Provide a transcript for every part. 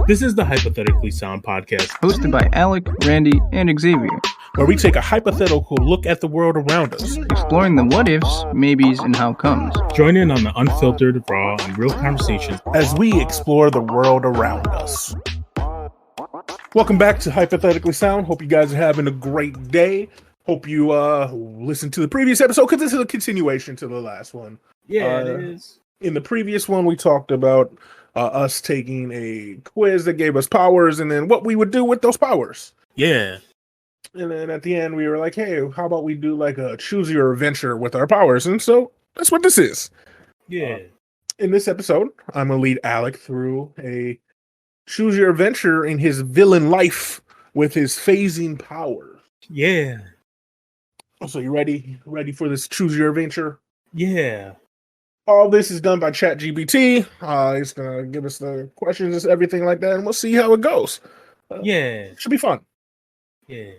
This is the Hypothetically Sound podcast, hosted by Alec, Randy, and Xavier, where we take a hypothetical look at the world around us, exploring the what-ifs, maybes, and how comes. Join in on the unfiltered, raw, and real conversations as we explore the world around us. Welcome back to Hypothetically Sound. Hope you guys are having a great day. Hope you listened to the previous episode, because this is a continuation to the last one. Yeah, it is. In the previous one, we talked about us taking a quiz that gave us powers and then what we would do with those powers. Yeah. And then at the end, we were like, hey, how about we do like a choose your adventure with our powers? And so that's what this is. Yeah. In this episode, I'm going to lead Alec through a choose your adventure in his villain life with his phasing power. Yeah. So you ready? Ready for this choose your adventure? Yeah. All this is done by ChatGPT. It's going to give us the questions and everything like that, and we'll see how it goes. Yeah. Should be fun. Yeah.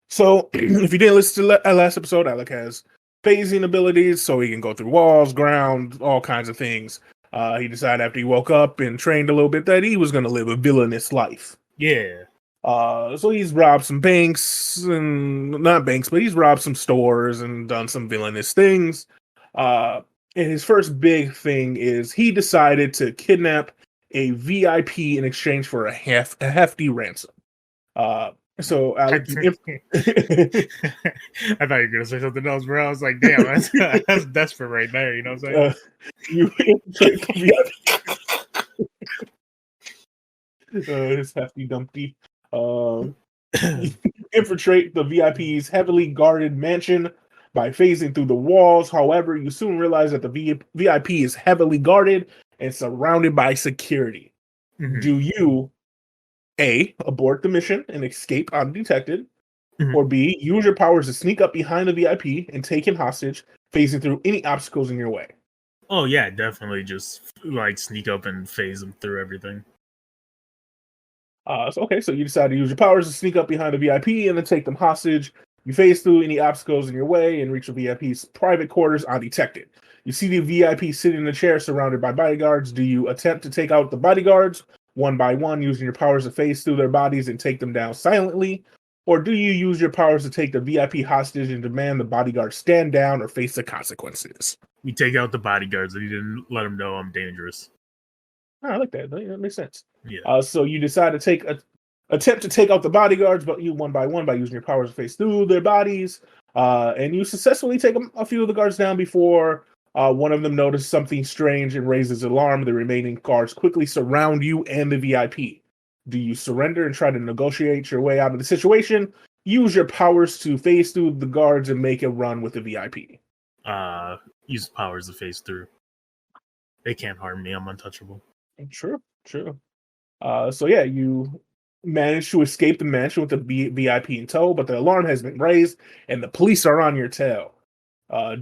So, if you didn't listen to last episode, Alec has phasing abilities, so he can go through walls, ground, all kinds of things. He decided after he woke up and trained a little bit that he was going to live a villainous life. Yeah. So he's robbed some banks, and not banks, but he's robbed some stores and done some villainous things. And his first big thing is he decided to kidnap a VIP in exchange for a hefty ransom. So Alec, I thought you were gonna say something else, bro. I was like, damn, that's desperate right there. You know what I'm saying? You infiltrate the VIP. His hefty dumpty. Infiltrate the VIP's heavily guarded mansion by phasing through the walls. However, you soon realize that the VIP is heavily guarded and surrounded by security. Mm-hmm. Do you A, abort the mission and escape undetected, mm-hmm. or B, use your powers to sneak up behind the VIP and take him hostage, phasing through any obstacles in your way? Oh yeah, definitely just like sneak up and phase them through everything. So you decide to use your powers to sneak up behind the VIP and then take them hostage. You phase through any obstacles in your way and reach the VIP's private quarters undetected. You see the VIP sitting in a chair surrounded by bodyguards. Do you attempt to take out the bodyguards one by one, using your powers to phase through their bodies and take them down silently? Or do you use your powers to take the VIP hostage and demand the bodyguards stand down or face the consequences? We take out the bodyguards and you didn't let them know I'm dangerous. Oh, I like that. That makes sense. Yeah. So you decide to attempt to take out the bodyguards, but you one by one by using your powers to phase through their bodies. And you successfully take a few of the guards down before one of them notices something strange and raises alarm. The remaining guards quickly surround you and the VIP. Do you surrender and try to negotiate your way out of the situation? Use your powers to phase through the guards and make a run with the VIP. Use powers to phase through. They can't harm me. I'm untouchable. True. So yeah, you manage to escape the mansion with the VIP in tow, but the alarm has been raised and the police are on your tail.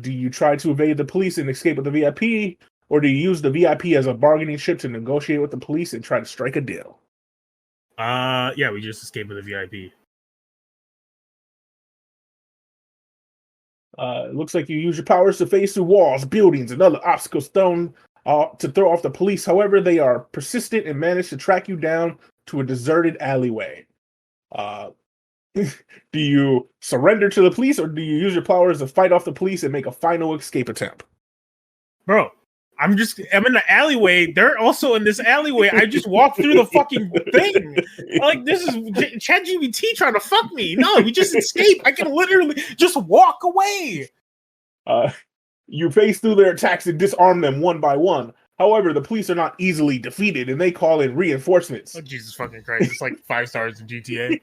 Do you try to evade the police and escape with the VIP, or do you use the VIP as a bargaining chip to negotiate with the police and try to strike a deal? Yeah, we just escape with the VIP. It looks like you use your powers to phase through walls, buildings, and other obstacles thrown to throw off the police. However, they are persistent and manage to track you down to a deserted alleyway. Do you surrender to the police, or do you use your powers to fight off the police and make a final escape attempt? Bro, I'm in the alleyway. They're also in this alleyway. I just walked through the fucking thing. Like, this is ChatGPT trying to fuck me. No, we just escape. I can literally just walk away. You phase through their attacks and disarm them one by one. However, the police are not easily defeated, and they call in reinforcements. Oh, Jesus fucking Christ. It's like 5 stars in GTA.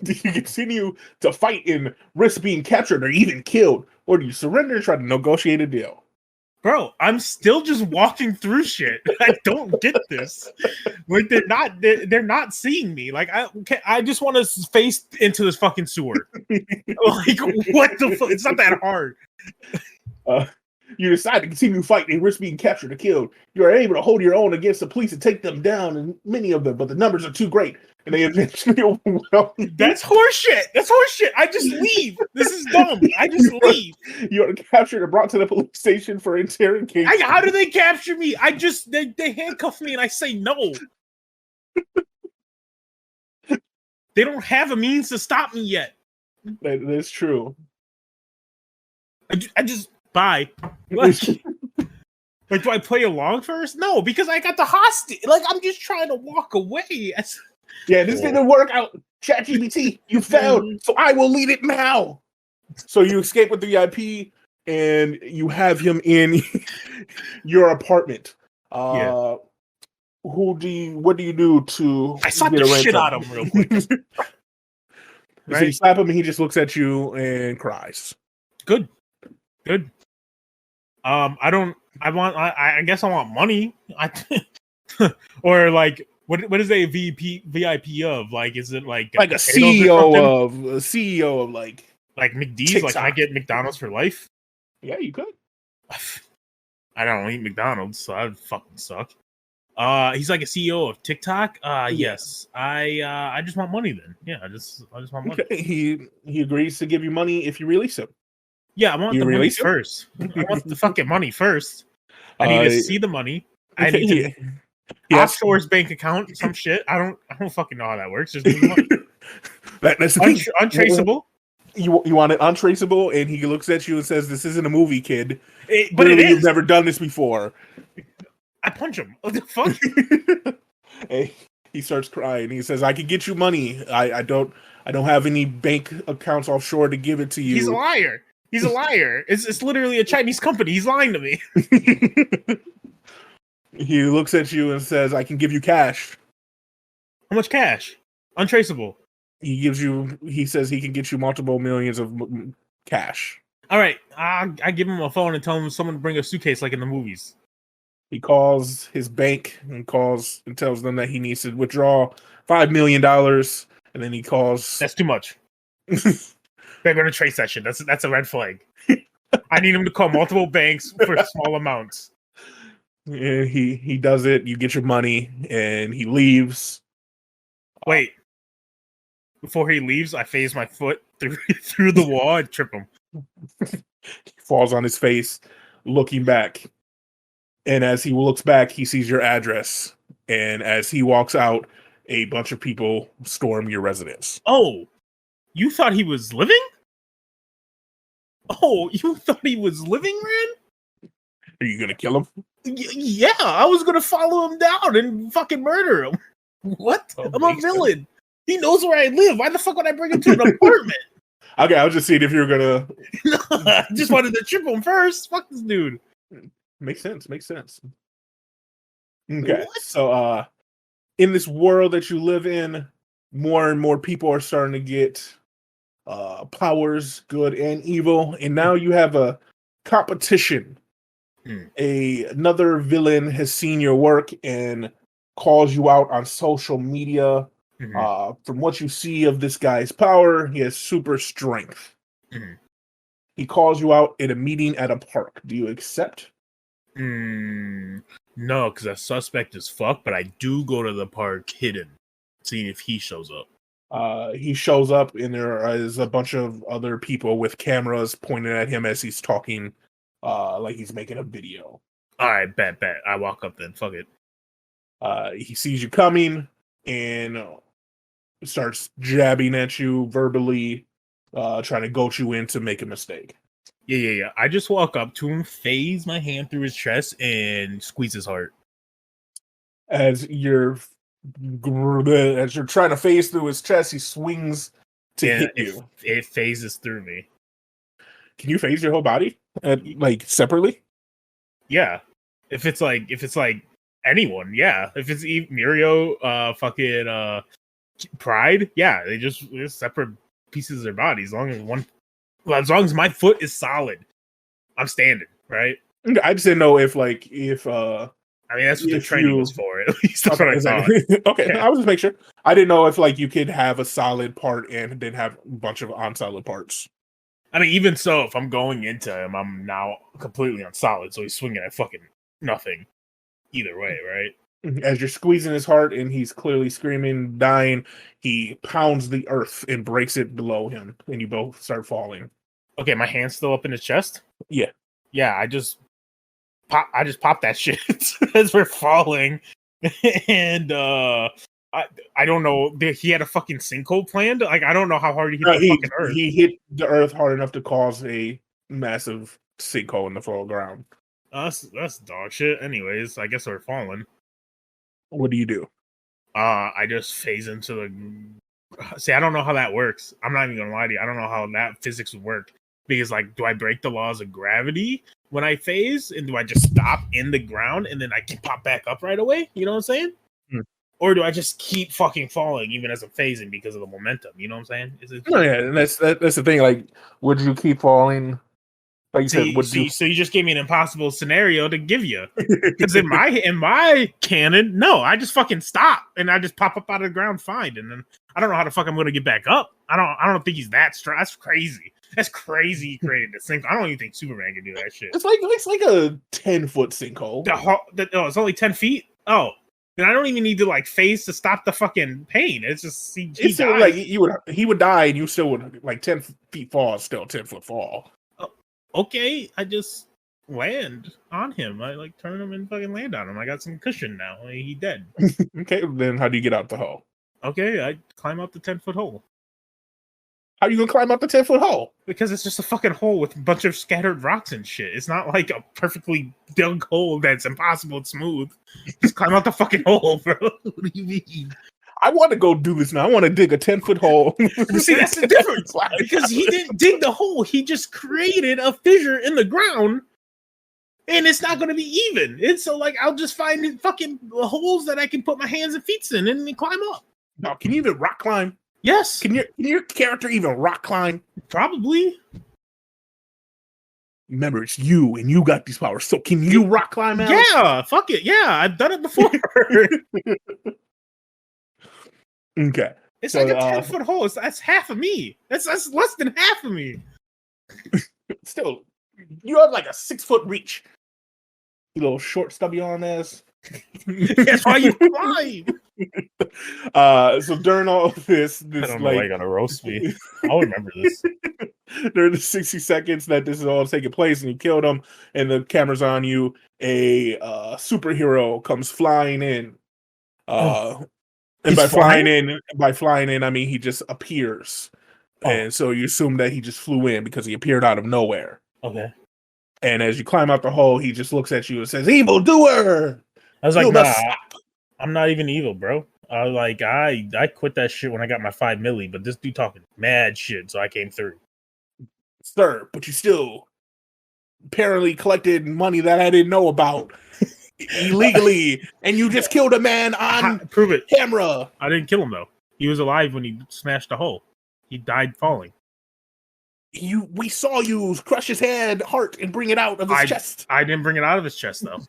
Do you continue to fight and risk being captured or even killed? Or do you surrender and try to negotiate a deal? Bro, I'm still just walking through shit. I don't get this. Like, they're not seeing me. Like, I just want to face into this fucking sewer. Like, what the fuck? It's not that hard. You decide to continue fighting and risk being captured or killed. You are able to hold your own against the police and take them down, and many of them, but the numbers are too great, and they eventually overwhelm you. That's horseshit. I just leave. This is dumb. I just leave. You are captured and brought to the police station for interrogation. How do they capture me? They handcuff me and I say no. They don't have a means to stop me yet. That's true. I just bye. Like, do I play along first? No, because I got the hostage. Like, I'm just trying to walk away. Yeah, this didn't work out. ChatGPT, you failed, so I will lead it now. So you escape with the VIP, and you have him in your apartment. Yeah. What do you do to? I slapped the shit out of him real quick. Right? So you slap him, and he just looks at you and cries. Good. I guess I want money. Or like, what is a VIP of? Like, is it like a CEO of like McD's? TikTok. Like, can I get McDonald's for life? Yeah, you could. I don't eat McDonald's, so that would fucking suck. He's like a CEO of TikTok. Yes. I just want money then. Yeah, I just want money. Okay. He agrees to give you money if you release him. Yeah, I want the money first. I want the fucking money first. I need to see the money. I need to offshore his bank account, some shit. I don't fucking know how that works. Just money. That's the untraceable. You want it untraceable, and he looks at you and says, "This isn't a movie, kid. But you've never done this before." I punch him. What the fuck? Hey, he starts crying. He says, "I can get you money. I don't have any bank accounts offshore to give it to you." He's a liar. He's a liar. It's literally a Chinese company. He's lying to me. He looks at you and says, "I can give you cash." How much cash? Untraceable. He says he can get you multiple millions of cash. All right. I give him a phone and tell him someone to bring a suitcase like in the movies. He calls his bank and tells them that he needs to withdraw $5 million. And then he calls. That's too much. They're going to trace that shit. That's a red flag. I need him to call multiple banks for small amounts. And he does it. You get your money, and he leaves. Wait. Before he leaves, I phase my foot through the wall and trip him. He falls on his face, looking back. And as he looks back, he sees your address. And as he walks out, a bunch of people storm your residence. Oh, you thought he was living? Oh, you thought he was living, man? Are you going to kill him? Yeah, I was going to follow him down and fucking murder him. What? I'm a villain. He knows where I live. Why the fuck would I bring him to an apartment? Okay, I was just seeing if you were going to... No, I just wanted to trip him first. Fuck this dude. Makes sense. Okay, what? So in this world that you live in, more and more people are starting to get powers, good and evil, and now you have a competition. Another villain has seen your work and calls you out on social media. From what you see of this guy's power, he has super strength. He calls you out at a meeting at a park. Do you accept? No, because that suspect is fuck, but I do go to the park hidden, seeing if he shows up. He shows up, and there is a bunch of other people with cameras pointed at him as he's talking, like he's making a video. All right, bet. I walk up then. Fuck it. He sees you coming and starts jabbing at you verbally, trying to goat you in to make a mistake. Yeah. I just walk up to him, phase my hand through his chest, and squeeze his heart. As you're trying to phase through his chest, he swings to hit you. It phases through me. Can you phase your whole body, like separately? Yeah. If it's like anyone, yeah. If it's Mirio, fucking Pride, yeah. They're separate pieces of their body. As long as my foot is solid, I'm standing, right? I just didn't know if I mean, that's what the training was for. At least that's what I thought. Okay, yeah. I was just make sure. I didn't know if you could have a solid part and then have a bunch of unsolid parts. I mean, even so, if I'm going into him, I'm now completely unsolid, so he's swinging at fucking nothing. Either way, right? As you're squeezing his heart and he's clearly screaming, dying, he pounds the earth and breaks it below him, and you both start falling. Okay, my hand's still up in his chest? Yeah. Yeah, I just pop that shit as we're falling. And I don't know. He had a fucking sinkhole planned. Like, I don't know how hard he hit the fucking earth. He hit the earth hard enough to cause a massive sinkhole in the floor ground. That's dog shit. Anyways, I guess we're falling. What do you do? I just phase into the. See, I don't know how that works. I'm not even gonna lie to you. I don't know how that physics would work because, like, do I break the laws of gravity when I phase, and do I just stop in the ground and then I can pop back up right away? You know what I'm saying? Or do I just keep fucking falling even as I'm phasing because of the momentum? You know what I'm saying? No, yeah, and that's the thing. Like, would you keep falling? Like you said, would you? So you just gave me an impossible scenario to give you. Because in my canon, no, I just fucking stop and I just pop up out of the ground fine, and then I don't know how the fuck I'm going to get back up. I don't think he's that strong. That's crazy. That's crazy. He created the sinkhole. I don't even think Superman can do that shit. It's like a 10-foot sinkhole. It's only 10 feet. Oh. Then I don't even need to like phase to stop the fucking pain. It's just it's still like he would die and you still would like 10 feet fall is still a 10-foot fall. Okay, I just land on him. I like turn him and fucking land on him. I got some cushion now. He dead. Okay, then how do you get out the hole? Okay, I climb up the 10-foot hole. How are you gonna climb up the 10-foot hole? Because it's just a fucking hole with a bunch of scattered rocks and shit. It's not like a perfectly dug hole that's impossible and smooth. Just climb out the fucking hole, bro. What do you mean? I want to go do this now. I want to dig a 10-foot hole. See, that's the difference. Because he didn't dig the hole. He just created a fissure in the ground. And it's not going to be even. It's so like, I'll just find fucking holes that I can put my hands and feet in and then climb up. No, can you even rock climb? Yes. Can your character even rock climb? Probably. Remember, it's you, and you got these powers. So can you rock climb, Alex? Yeah, fuck it. Yeah, I've done it before. Okay. It's like a 10-foot hole. That's half of me. That's less than half of me. Still, you have like a 6-foot reach. You little short, stubby arm ass. That's why you climb. So during all of this I don't know why you're gonna roast me. I'll remember this. During the 60 seconds that this is all taking place, and you killed him, and the camera's on you, a superhero comes flying in. And by flying in, I mean he just appears. And so you assume that he just flew in because he appeared out of nowhere. Okay. And as you climb out the hole, he just looks at you and says, "Evil doer!" I was like, nah, I'm not even evil, bro. I quit that shit when I got my 5 milli, but this dude talking mad shit, so I came through. Sir, but you still apparently collected money that I didn't know about illegally, and you just killed a man on prove it camera. I didn't kill him though. He was alive when he smashed the hole. He died falling. We saw you crush his heart and bring it out of his chest. I didn't bring it out of his chest though.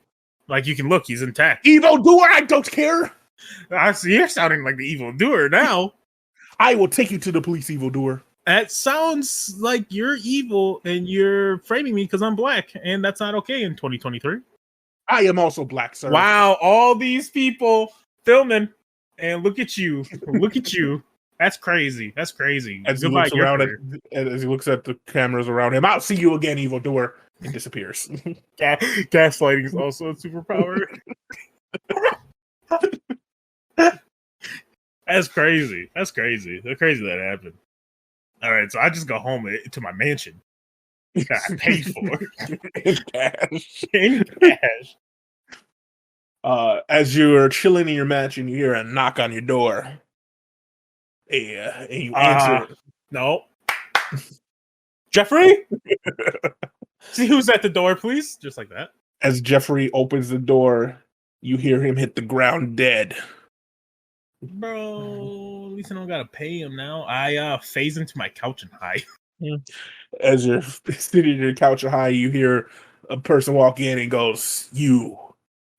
Like you can look, he's intact. Evil doer, I don't care. You're sounding like the evil doer now. I will take you to the police, evil doer. That sounds like you're evil and you're framing me because I'm black, and that's not okay in 2023. I am also black, sir. Wow, all these people filming, and look at you. Look at you. That's crazy. That's crazy. As he looks as he looks at the cameras around him, I'll see you again, evil doer, and disappears. Gaslighting is also a superpower. That's crazy. That's crazy. That's crazy that happened. All right, so I just go home to my mansion that I paid for in cash. In cash. As you're chilling in your mansion, you hear a knock on your door. And you answer. No. Jeffrey? See who's at the door, please? Just like that. As Jeffrey opens the door, you hear him hit the ground dead. Bro, at least I don't gotta pay him now. I phase into my couch and hide. As you're sitting in your couch and high, you hear a person walk in and goes, "You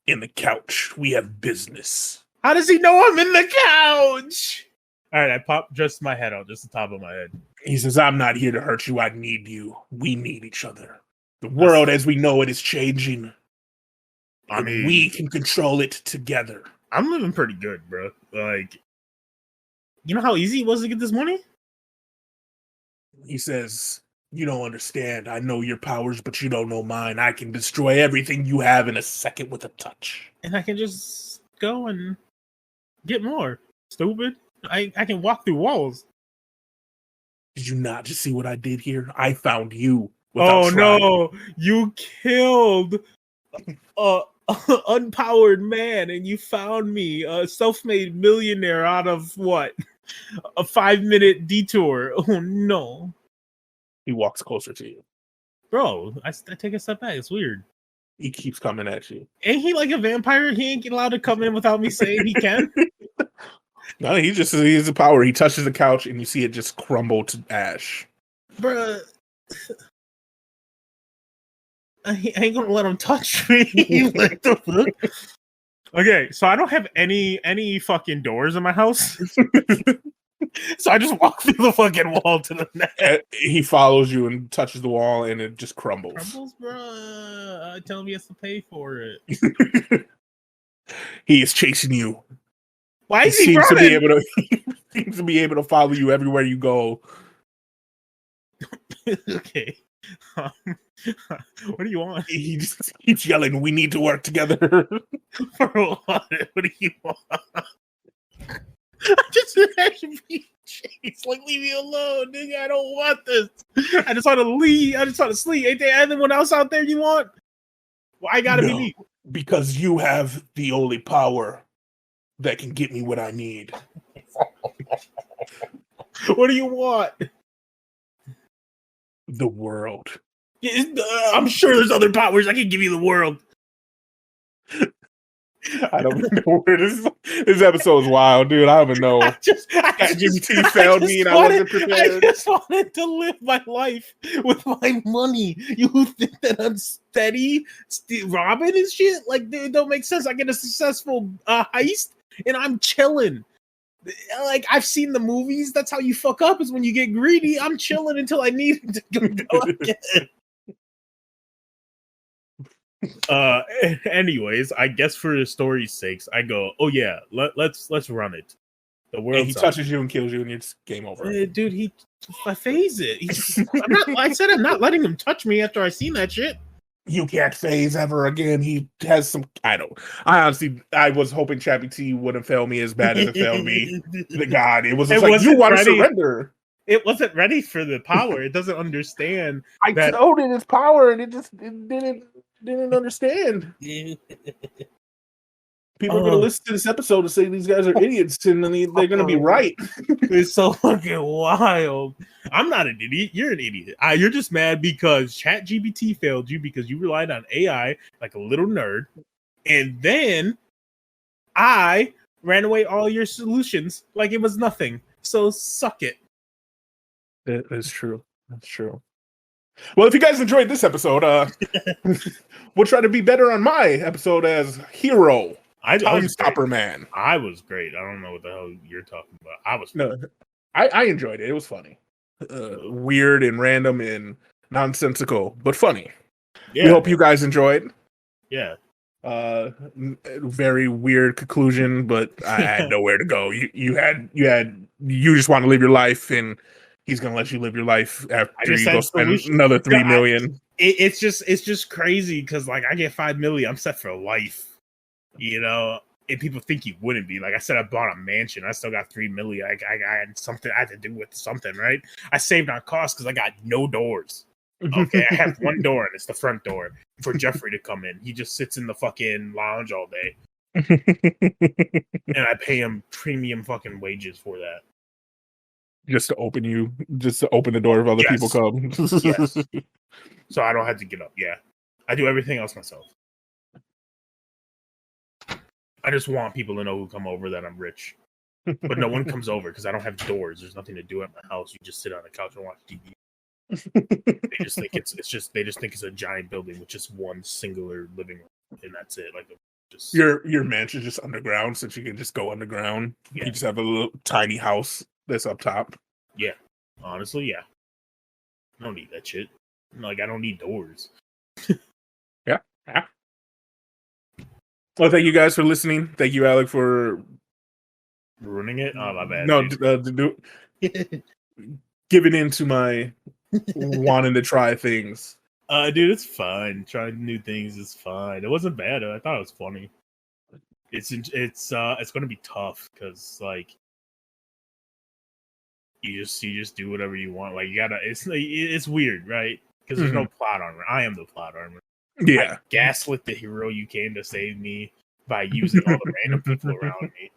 in the couch, we have business." How does he know I'm in the couch? All right, I pop just my head out, just the top of my head. He says, "I'm not here to hurt you. I need you. We need each other. The world as we know it is changing. I mean, we can control it together." I'm living pretty good, bro. Like, you know how easy it was to get this money? He says, "You don't understand. I know your powers, but you don't know mine. I can destroy everything you have in a second with a touch. And I can just go and get more." Stupid. I can walk through walls. Did you not just see what I did here? I found you. Oh trying. no! You killed a unpowered man, and you found me, a self-made millionaire, out of what? A 5-minute detour. Oh no, He walks closer to you. bro! I take a step back. It's weird. He keeps coming at you. Ain't he like a vampire? He ain't allowed to come in without me saying he can. No, he's a power. He touches the couch, and you see it just crumble to ash. Bruh. I ain't gonna let him touch me. What the fuck? Okay, so I don't have any fucking doors in my house. So I just walk through the fucking wall to the next. He follows you and touches the wall, and it just crumbles. Crumbles, bro. Tell me he has to pay for it. He is chasing you. Why is he seems running? to be able to follow you everywhere you go. Okay. What do you want? He just keeps yelling, "We need to work together." For what? What do you want? I just imagine being chased. Like, leave me alone, nigga. I don't want this. I just want to leave. I just want to sleep. Ain't there anyone else out there you want? Why I gotta be me? Because you have the only power that can get me what I need. What do you want? The world. I'm sure there's other powers. I can give you the world. I don't even know where this episode is wild, dude. I don't even know. ChatGPT failed me and I wasn't prepared. I just wanted to live my life with my money. You think that I'm steady robbing and shit? Like, dude, it don't make sense. I get a successful heist and I'm chilling. Like, I've seen the movies. That's how you fuck up, is when you get greedy. I'm chilling until I need to go again. Anyways, I guess for the story's sakes, I go, oh yeah, let's run it. The world. He touches you and kills you, and it's game over. Dude, I phase it. I said I'm not letting him touch me after I seen that shit. You can't phase ever again. He has some. I honestly, I was hoping ChatGPT wouldn't fail me as bad as it failed me. The God, it was just like, you want to surrender. It wasn't ready for the power. It doesn't understand. I told it its power, and it didn't understand. People are going to listen to this episode and say these guys are idiots, and then they're going to be right. It's so fucking wild. I'm not an idiot. You're an idiot. You're just mad because ChatGPT failed you because you relied on AI like a little nerd, and then I ran away all your solutions like it was nothing. So suck it. That's true. That's true. Well, if you guys enjoyed this episode, we'll try to be better on my episode as Hero. Time Stopper Man. I was great. I don't know what the hell you're talking about. I enjoyed it. It was funny. Weird and random and nonsensical, but funny. Yeah. We hope you guys enjoyed. Yeah. Very weird conclusion, but I had nowhere to go. You just want to live your life, and he's gonna let you live your life after you go spend another 3 million. It's just crazy because, like, I get 5 million, I'm set for life. You know, and people think you wouldn't be. Like I said, I bought a mansion. I still got 3 million. I had something I had to do with something, right? I saved on costs because I got no doors. Okay, I have one door, and it's the front door for Jeffrey to come in. He just sits in the fucking lounge all day, and I pay him premium fucking wages for that. Just to open the door if other people come. Yes. So I don't have to get up. Yeah, I do everything else myself. I just want people to know who come over that I'm rich. But no one comes over because I don't have doors. There's nothing to do at my house. You just sit on the couch and watch TV. They just think it's a giant building with just one singular living room, and that's it. Like, just your mansion's just underground, since you can just go underground. Yeah. You just have a little tiny house that's up top. Yeah. Honestly, yeah. I don't need that shit. Like, I don't need doors. Yeah. Well, thank you guys for listening. Thank you, Alec, for ruining it. Oh, my bad. No, giving in to my wanting to try things. Dude, it's fine. Trying new things is fine. It wasn't bad. I thought it was funny. It's going to be tough because, like, you just do whatever you want. Like you gotta, it's weird, right? Because there's no plot armor. I am the plot armor. Yeah. I gaslit the hero you came to save me by using all the random people around me.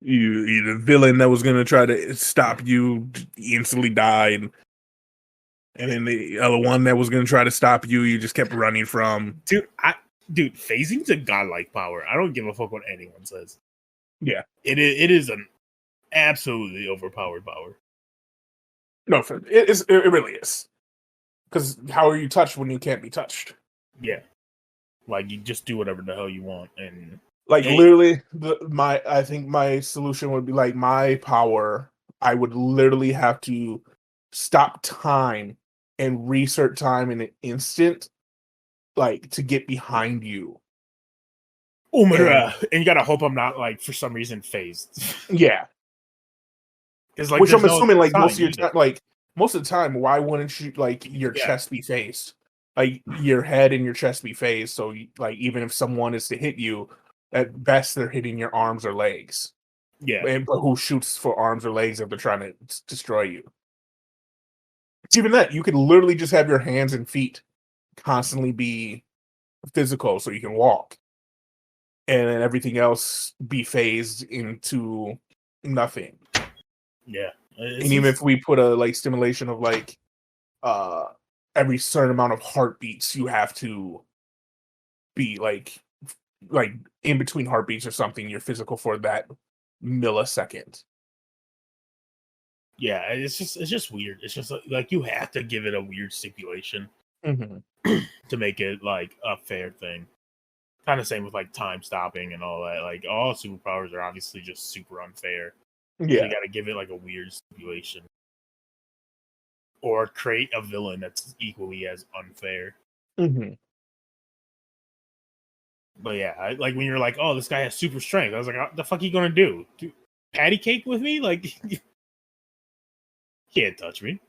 You the villain that was gonna try to stop you instantly died, and then the other one that was gonna try to stop you, you just kept running from. Dude, phasing's a godlike power. I don't give a fuck what anyone says. Yeah, it is an absolutely overpowered power. No, it really is. Because how are you touched when you can't be touched? Yeah, like you just do whatever the hell you want, and like literally, I think my solution would be like my power. I would literally have to stop time and reset time in an instant, like to get behind you. Oh my god! And you gotta hope I'm not like for some reason phased. Yeah, it's like which I'm assuming like most of your time, like. Most of the time, why wouldn't you like your chest be phased? Like your head and your chest be phased. So like even if someone is to hit you, at best they're hitting your arms or legs. Yeah. But who shoots for arms or legs if they're trying to destroy you? It's even that you could literally just have your hands and feet constantly be physical, so you can walk, and then everything else be phased into nothing. Yeah. And even if we put a like stimulation of like every certain amount of heartbeats, you have to be like in between heartbeats or something, you're physical for that millisecond. Yeah, it's just weird. It's just like you have to give it a weird stipulation to make it like a fair thing. Kind of same with like time stopping and all that. Like all superpowers are obviously just super unfair. Yeah, so you got to give it like a weird stipulation, or create a villain that's equally as unfair. But yeah, like when you're like, "Oh, this guy has super strength," I was like, "What the fuck are you gonna do? Patty cake with me? Like, you can't touch me.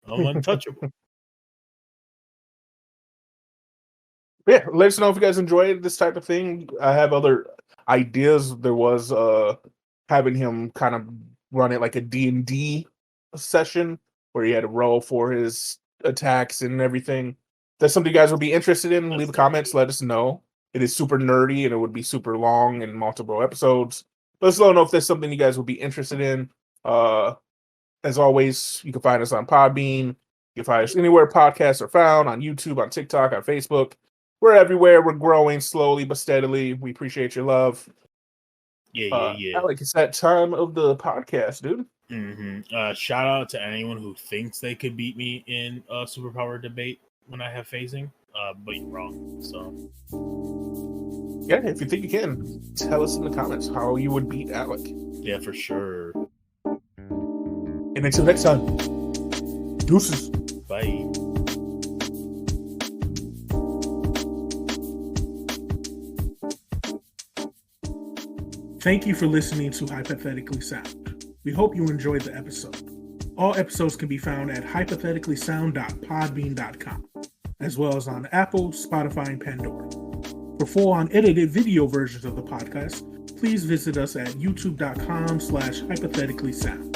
I'm untouchable." Yeah, let us know if you guys enjoyed this type of thing. I have other ideas. There was having him kind of run it like a D&D session where he had to roll for his attacks and everything. If that's something you guys would be interested in, leave comments, let us know. It is super nerdy and it would be super long and multiple episodes. Let us know if there's something you guys would be interested in. As always, you can find us on Podbean. You can find us anywhere podcasts are found, on YouTube, on TikTok, on Facebook. We're everywhere. We're growing slowly but steadily. We appreciate your love. Yeah. Alec, it's that time of the podcast, dude. Shout out to anyone who thinks they could beat me in a superpower debate when I have phasing, but you're wrong. So, yeah, if you think you can, tell us in the comments how you would beat Alec. Yeah, for sure. And until next time, deuces. Bye. Thank you for listening to Hypothetically Sound. We hope you enjoyed the episode. All episodes can be found at hypotheticallysound.podbean.com, as well as on Apple, Spotify, and Pandora. For full unedited video versions of the podcast, please visit us at youtube.com/hypotheticallysound.